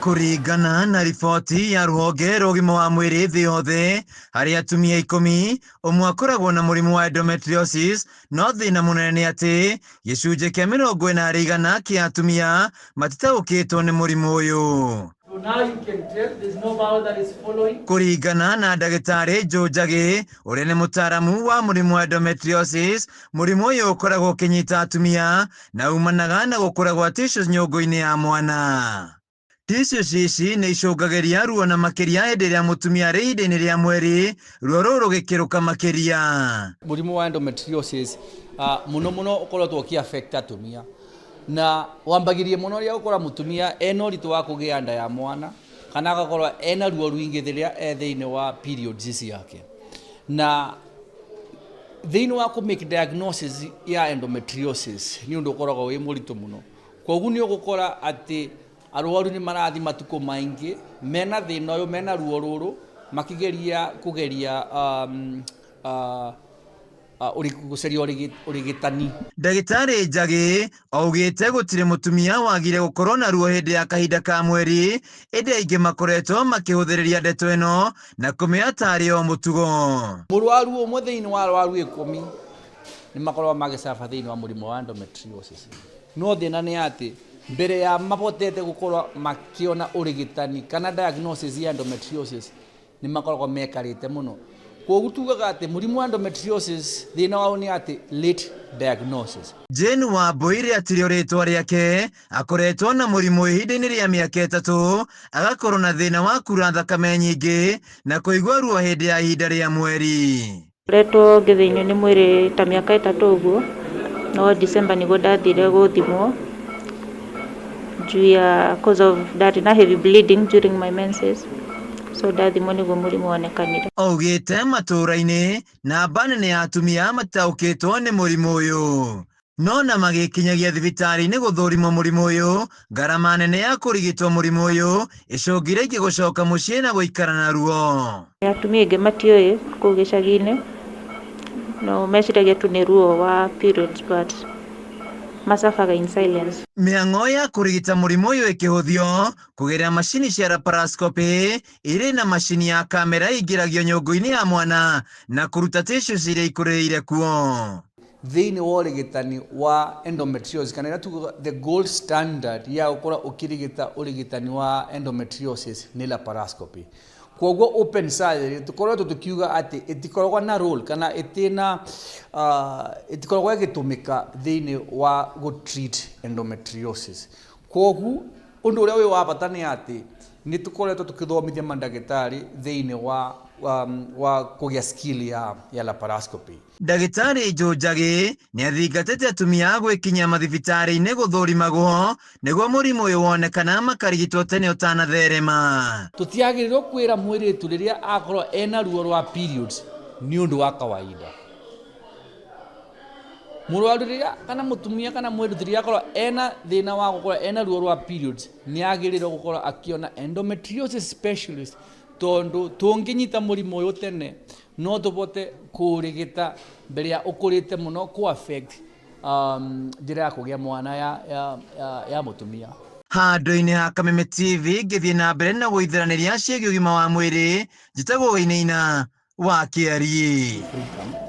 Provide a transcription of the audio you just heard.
Kũringana na riboti ya rũhonge rwa ũgima wa mwĩrĩ thĩ yothe, harĩ atumia 10 ũmwe akoragwo na mũrimũ wa endometriosis, no thĩna mũnene nĩ atĩ gĩcunjĩ kĩa 40% kĩa atumia matitaũkĩtwo nĩ mũrimũ ũyũ. Kũringana na ndagĩtarĩ Joe Njagi, ũrĩa nĩ mũtaaramu wa mũrimũ wa endometriosis, mũrimũ ũyũ ũkoragwo ũkĩnyita atumia na umanaga na gũkũra gwa tissues nyũngũ-inĩ ya mwana. Tissues ici nĩ icũngagĩria ruo na makĩria hĩndĩ ĩrĩa mũtumia arĩ ihinda-inĩ rĩa mweri, ruo rũrũ rũgĩkĩrũka makĩria. Mũrimũ wa endometriosis mũno ũkoretwo ũkĩ-affect atumia, na wambagĩrĩria mũno rĩrĩa ũkora mũtumia ena ũritũ wa kũgĩa nda ya mwana, kana agakorwo ena ruo rũingĩ rĩrĩa thĩinĩ wa periods ciake. Na thĩinĩ wa kũ-make diagnosis ya endometriosis nĩ ũndũ ũkoragwo wĩ mũritũ mũno. Koguo nĩ ũgũkora atĩ arwaru nĩ marathi matukũ maingĩ mena thĩna ũyũ, mena ruo rũrũ, makĩgeria gũcaria ũrigitani. Ndagĩtarĩ Njagi augĩte gũtirĩ mũtumia wagire gũkorwo na ruo hĩndĩ ya kahinda ka mweri, ĩndĩ aingĩ makoretwo makĩhũthĩrĩria ndeto ĩno na kũmĩoya tarĩ o mũtugo. Mũrwaru ũmwe thĩinĩ wa arwaru 10 nĩ makoragwo magĩcaba thĩinĩ wa mũrimũ wa endometriosis. No thĩna nĩ atĩ mbere ya mabotete gũkorwo makĩona ũrigitani kana diagnosis ya endometriosis nĩ makoragwo mekarĩte mũno. Koguo tugaga atĩ mũrimũ wa endometriosis thĩna wao nĩ atĩ late diagnosis. Jane Wambui rĩrĩa atirĩ rĩtwa rĩake, akoretwo na mũrimũ ihinda-inĩ rĩa mĩaka 3, agakorwo na thĩna wa kura thakame nyingĩ na kũigua ruo hĩndĩ ya ihinda rĩa mweri. Ngoretwo ngĩthĩnio nĩ mwĩrĩ ta mĩaka 3 ũguo, no December nĩguo ndathire gũthimwo juu ya cause of that na heavy bleeding during my menses. So ndathimwo nĩguo mũrimũ wonekanire. Augĩte matũũra-inĩ namba nene ya atumia matitaũkĩtwo nĩ mũrimũ ũyũ, no na magĩkinyagia thibitarĩ-inĩ gũthũrimwo mũrimũ ũyũ, ngarama nene ya kũrigitwo mũrimũ ũyũ ĩcũngire aingĩ gũcoka mũciĩ na gũikara na ruo. Atumia aingĩ matiũĩ kũu gĩcagi-inĩ, no meciragia tu nĩ ruo wa periods but masafaga in silence. Mĩhang'o ya kũrigita mũrimũ ũyũ ĩkĩhũthio kũgerera macini cia laparoscopy irĩ na macini ya kamera ingĩragio nyũngũ-inĩ ya mwana na kũruta tissues iria ikũrĩrĩire kuo. Thĩinĩ wa ũrigitani wa endometriosis, kana ĩrĩa tugaga the gold standard ya gũkorwo ũkĩrigita ũrigitani wa endometriosis nĩ laparoscopy. Koguo open surgery tukoretwo tukiuga atĩ ĩtikoragwo na role kana ĩtikoragwo ĩgĩtũmĩka thĩinĩ wa gũ-treat endometriosis. Koguo ũndũ ũrĩa wĩ wa bata nĩ atĩ nĩ tukoretwo tũkĩthomithia mandagĩtarĩ thĩinĩ wa kũgĩa skill ya laparoscopy. Ndagĩtarĩ Joe Njagi nĩ athingatĩte atumia gwĩkinyia mathibitarĩ-inĩ gũthũrimagwo nĩguo mũrimũ ũyũ wonekana makarigitwo tene ũtanatherema. Tũtiagĩrĩirwo kwĩra mũirĩtu rĩrĩa akorwo ena ruo rwa periods nĩ ũndũ wa kawaida. Mũrwaru rĩrĩa kana mũtumia kana mũirĩtu rĩrĩa akorwo ena thĩna wa gũkorwo ena ruo rwa periods nĩ agĩrĩirwo gũkorwo akĩona endometriosis specialist, tondũ tũngĩnyita mũrimũ ũyũ tene no tũbote kũrigita mbere ya ũkũrĩte mũno ku-affect njĩra ya kũgĩa mwana ya mũtumia. Handũ-inĩ ha Kameme TV ngĩthiĩ na mbere na gũithĩranĩria ciĩgiĩ ũgima wa mwĩrĩ, njĩtagwo Wainaina wa Kĩarie.